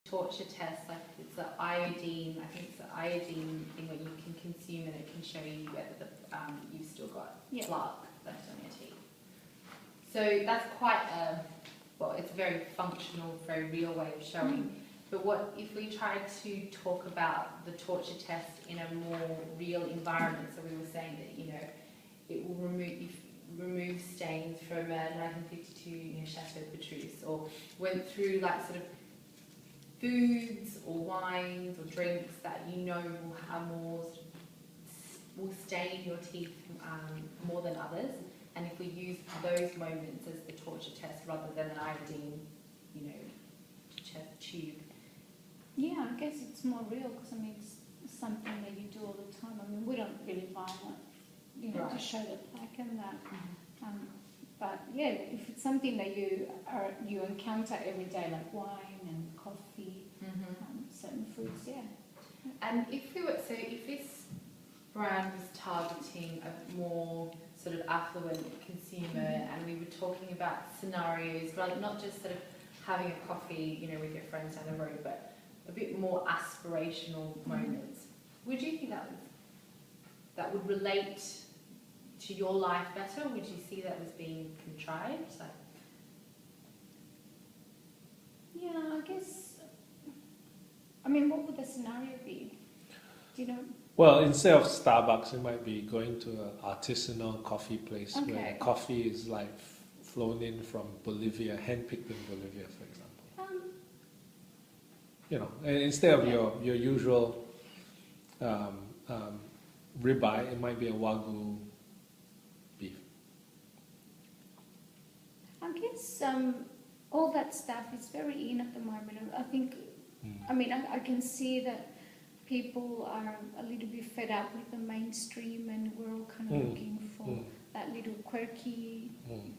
torture tests, like it's the iodine, I think it's the iodine thing where you can consume and it can show you whether you've still got plaque left on your teeth. So that's quite it's a very functional, very real way of showing. But what if we tried to talk about the torture test in a more real environment? So we were saying that, it will remove stains from a 1952 Chateau Petrus, or went through like sort of foods or wines or drinks that will have will stain your teeth more than others. And if we use those moments as the torture test rather than an iodine, tube. Yeah, I guess it's more real because it's something that you do all the time. We don't really buy it, Right. to show the plaque and that. But yeah, if it's something that you encounter every day, like wine and coffee, certain foods, yeah. And if this brand was targeting a more sort of affluent consumer, and we were talking about scenarios, rather not just sort of having a coffee, with your friends down the road, but a bit more aspirational moments, would you think that would relate to your life better? Would you see that as being contrived? Yeah, I guess. What would the scenario be? Do you know? Well, instead of Starbucks, it might be going to an artisanal coffee place where the coffee is like flown in from Bolivia, handpicked in Bolivia, for example. And instead of your usual ribeye, it might be a Wagyu beef. I guess all that stuff is very in at the moment. I think, I can see that people are a little bit fed up with the mainstream, and we're all kind of looking for that little quirky,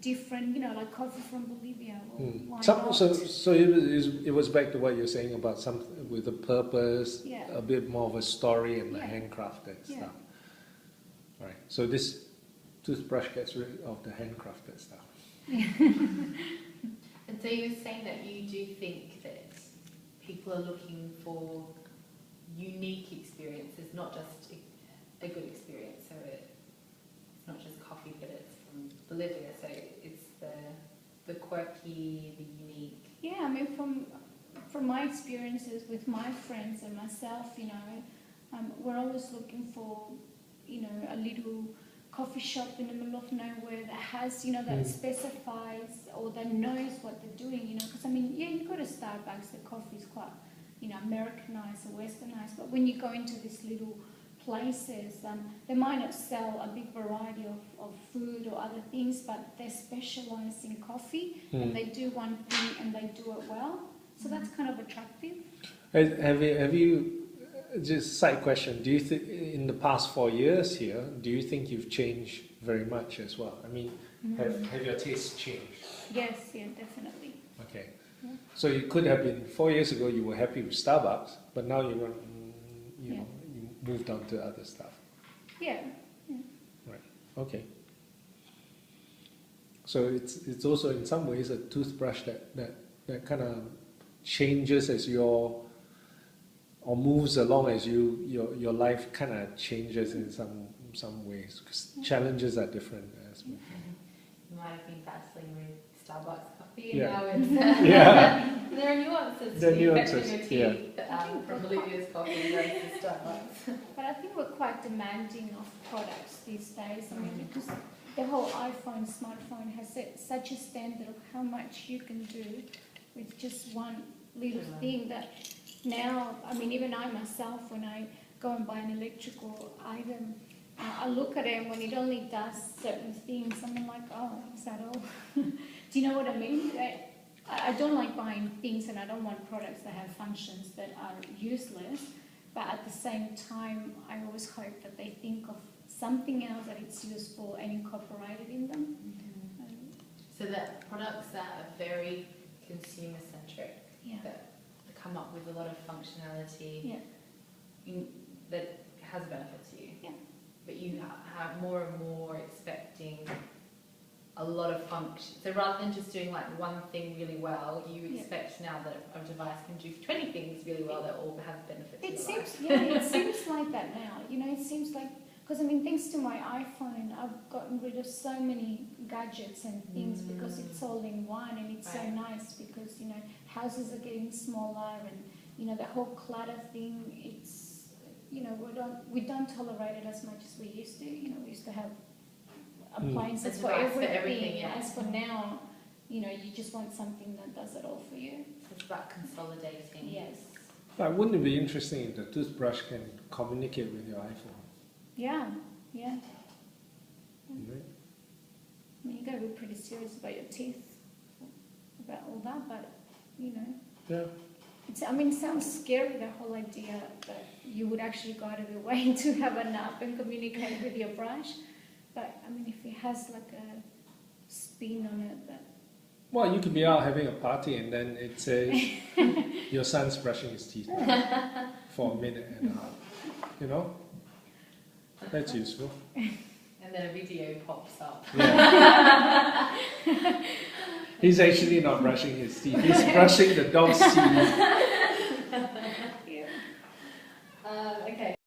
different, like coffee from Bolivia. Why not? So it was back to what you're saying about something with a purpose, a bit more of a story, and the handcrafted stuff. Right. So this toothbrush gets rid of the handcrafted stuff. And so you were saying that you do think that people are looking for unique experiences, not just a good experience. So it's not just coffee, but it's from Bolivia. So it's the quirky, the unique. Yeah, from my experiences with my friends and myself, we're always looking for, a little coffee shop in the middle of nowhere that has, that specifies or that knows what they're doing, because you go to Starbucks, the coffee's quite, Americanized or westernized, but when you go into these little places, they might not sell a big variety of food or other things, but they specialize in coffee, and they do one thing and they do it well, so that's kind of attractive. Have you just side question, do you think in the past 4 years here, do you think you've changed very much as well? Have your tastes changed? Yes, yeah, definitely. Okay. Yeah. So you could have been 4 years ago you were happy with Starbucks, but now you moved on to other stuff. Yeah. Right. Okay. So it's also in some ways a toothbrush that kind of changes as or moves along as your life kind of changes in some ways, because challenges are different. You might have been battling with Starbucks coffee, and now it's there are nuances to your teeth from Bolivia's coffee versus Starbucks. But I think we're quite demanding of products these days. Because the whole smartphone has set such a standard of how much you can do with just one little thing that now, even I myself, when I go and buy an electrical item, I look at it, and when it only does certain things, I'm like, oh, is that all? Do you know what I mean? I don't like buying things, and I don't want products that have functions that are useless, but at the same time, I always hope that they think of something else that it's useful and incorporate it in them. So that products that are very consumer-centric, that come up with a lot of functionality that has a benefit to you. Yeah. But you have more and more expecting a lot of function. So rather than just doing like one thing really well, you Yeah. expect now that a device can do 20 things really well that all have benefits. It to your seems, life. yeah, it seems like that now. You know, it seems like, because I mean, thanks to my iPhone, I've gotten rid of so many gadgets and things because it's all in one, and it's so Right. nice because, you know, houses are getting smaller, and, you know, the whole clutter thing, it's, you know, we don't tolerate it as much as we used to. You know, we used to have appliances A for device for everything, everything, yeah. as for now, you know, you just want something that does it all for you. So it's about consolidating. Yes. But wouldn't it be interesting if the toothbrush can communicate with your iPhone? Yeah, yeah. Right? I mean, you got to be pretty serious about your teeth, about all that, but, you know. Yeah. I mean, it sounds scary, the whole idea that you would actually go out of your way to have a nap and communicate with your brush. But, I mean, if it has like a spin on it, that... Well, you could be out having a party and then it says your son's brushing his teeth for a minute and a half. You know? That's useful. And then a video pops up. Yeah. He's actually not brushing his teeth. He's brushing the dog's teeth.